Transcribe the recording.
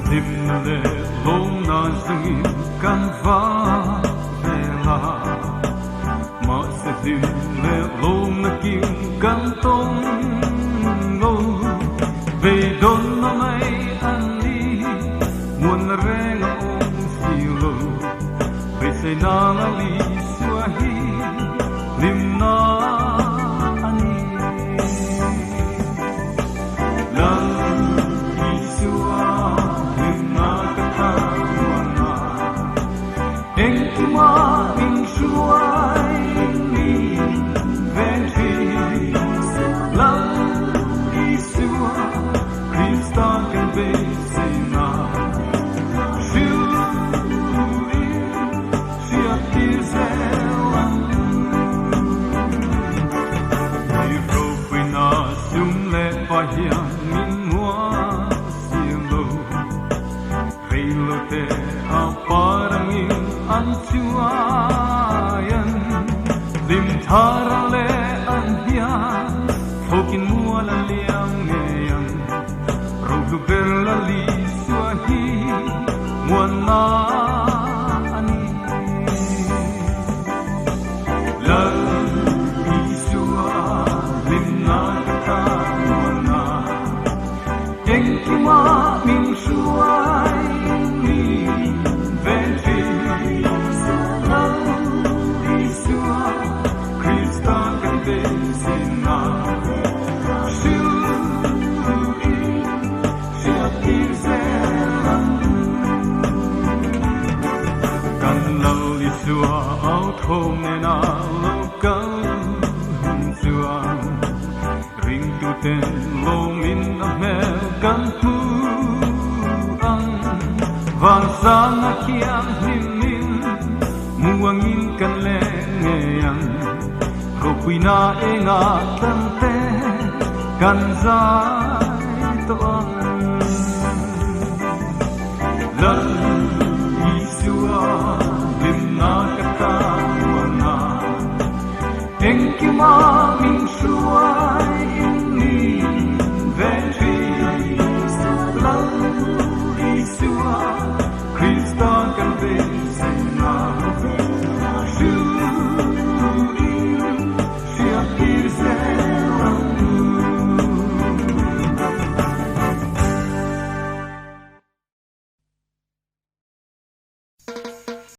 Dimle lom na zingin kan va vela ma se dimle lom na kim kan tong lo ve don na mai ani mun reng ong silo ve se na ali swahi lim na ani la in suai mi ventis love Isua Christa can be sina Shui Sia Tiselan Ni propina sumle pahia min mua sielo Veilote aparangin antuayan lim tharale anhia thokin muala liang ngeyang rogu perla li suahi muana ani la isua lim na katana engkima min suai ni venti Sua out home and local Sua ring to ten low in the melkan puan Vansana kiang himin muangin kan lengeyan Rokuina enga tante kan zai toan Lalu Isua nakatawana engkima min suai ni ventis lalu Isua Christa kan be